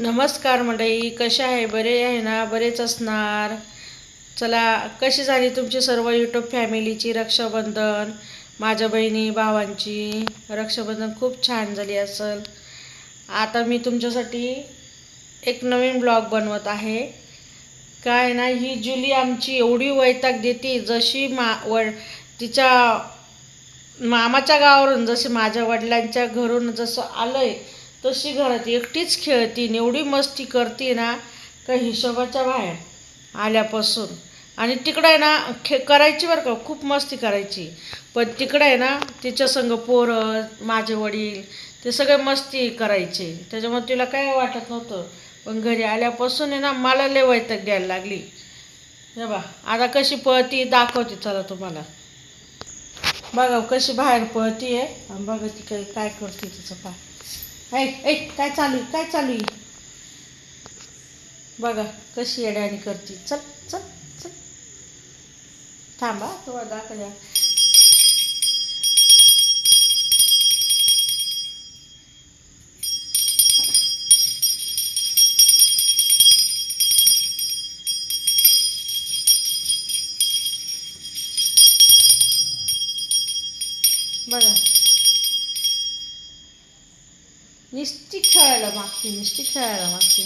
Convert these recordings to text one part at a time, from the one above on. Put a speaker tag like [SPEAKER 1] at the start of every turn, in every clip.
[SPEAKER 1] नमस्कार मंडळी, कशा आहे? बरे आहे ना? बरेच असणार. चला, कशी झाली तुमची सर्व यूट्यूब फॅमिलीची रक्षाबंधन? माझ्या बहिणी भावांची रक्षाबंधन खूप छान झाली असेल. आता मी तुमच्यासाठी एक नवीन ब्लॉग बनवत आहे. काय ना, ही जुली आमची एवढी वैताग देते, जशी तिच्या मामाच्या गावावरून जसे माझ्या वडिलांच्या घरून जसं आलंय तशी घरात एकटीच खेळती, एवढी मस्ती करते ना का हिशोबाच्या बाहेर आल्यापासून. आणि तिकडं आहे ना करायची बरं का, खूप मस्ती करायची. पण तिकडं आहे ना तिच्या संग पोरं माझे वडील ते सगळे मस्ती करायचे, त्याच्यामुळे तिला काय वाटत नव्हतं. पण घरी आल्यापासून आहे ना मला लय वैताग द्यायला लागली. हे बा आता कशी पळती दाखवते, चला तुम्हाला बघा कशी बाहेर पळती आहे. आणि बघा ती काय काय करते तिचं पाय. ऐ ऐ काय चालू आहे, काय चालू आहे? बघा कशी येड्याणी करते. चल चल चल, थांबा तुम्हाला दाखवल्या. बघा नुसती खेळायला मागते, नुसती खेळायला मागते.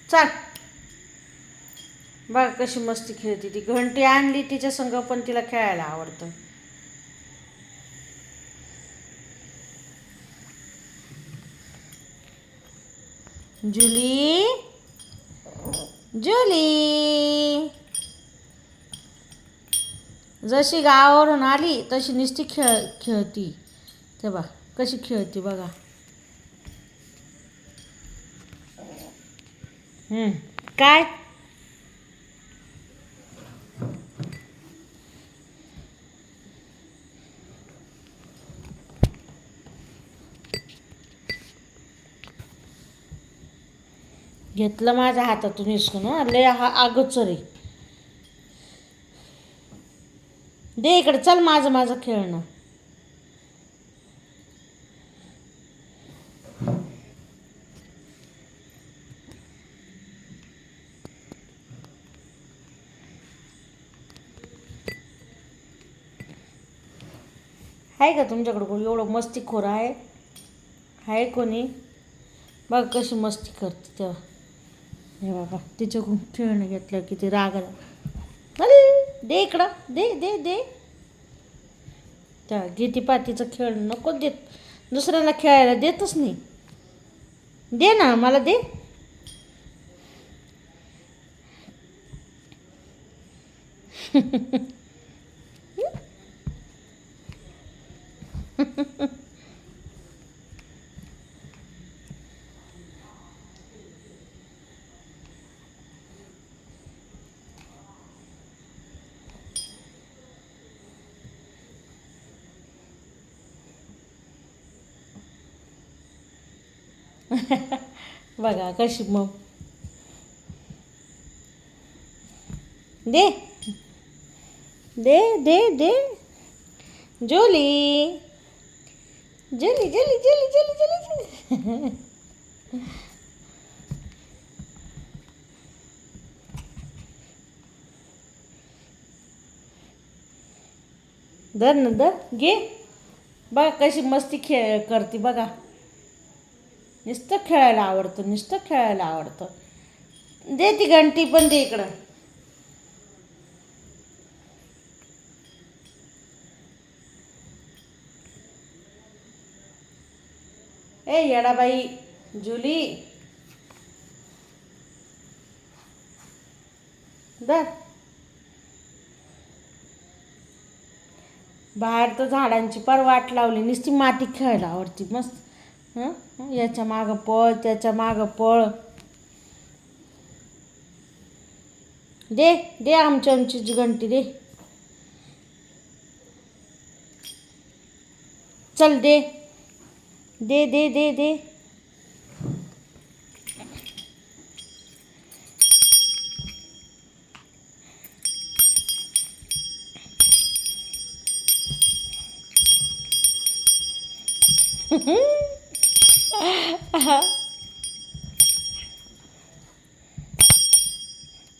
[SPEAKER 1] चल बघा कशी मस्ती खेळते. ती घंटी आणली तिच्या संग, पण तिला खेळायला आवडतं. जुली जुली जशी गावावरून आली तशी नुसती खेळती. ते बघा कशी खेळती बघा. काय घेतलं माझ्या हातातून हिसकून? लय हा अगोचर आहे. दे इकडे, चल माझं माझं खेळणं. आहे का तुमच्याकडं कोणी एवढं मस्तीखोर आहे कोणी? बघ कशी मस्ती करते तेव्हा. हे बाबा तिच्याकडून खेळणं घेतलं की ते रागाला. अरे दे इकडं, दे दे दे. त्या घेती पातीचं खेळणं नको देत, दुसऱ्याला खेळायला देतच नाही. दे ना मला, दे. बघा कशी मग. दे दे दे दे. जुली जुली जुली जुली जुली जुली. धर ना, धर, घे. बघा कशी मस्ती करते बघा. नुसतं खेळायला आवडतं, नुसतं खेळायला आवडतं. दे ती घंटी पण, दे इकडं. ए येडाबाई जुली, दर. बाहेर तर झाडांची पार वाट लावली, नुसती माती खेळायला आवडती मस्त. याच्या मागं पळ, त्याच्या मागं पळ. दे दे आमची घंटी दे. चल दे दे दे दे दे.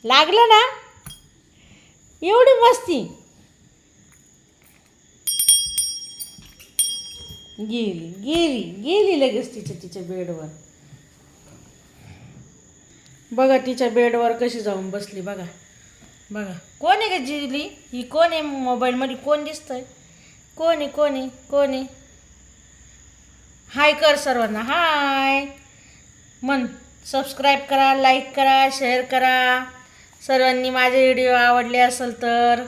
[SPEAKER 1] लागलं ना? एवढी मस्ती. गेली गेली गेली लगेच तिच्या बेडवर. बघा तिच्या बेडवर कशी जाऊन बसली बघा. बघा कोण आहे का जिली? ही कोण आहे मोबाईलमध्ये? कोण दिसतंय? कोण आहे कोण आहे कोण आहे? हाय कर सर्वांना, हाय मन. सबस्क्राईब करा, लाईक करा, शेअर करा. सर्वांनी माझे व्हिडिओ आवडले असेल तर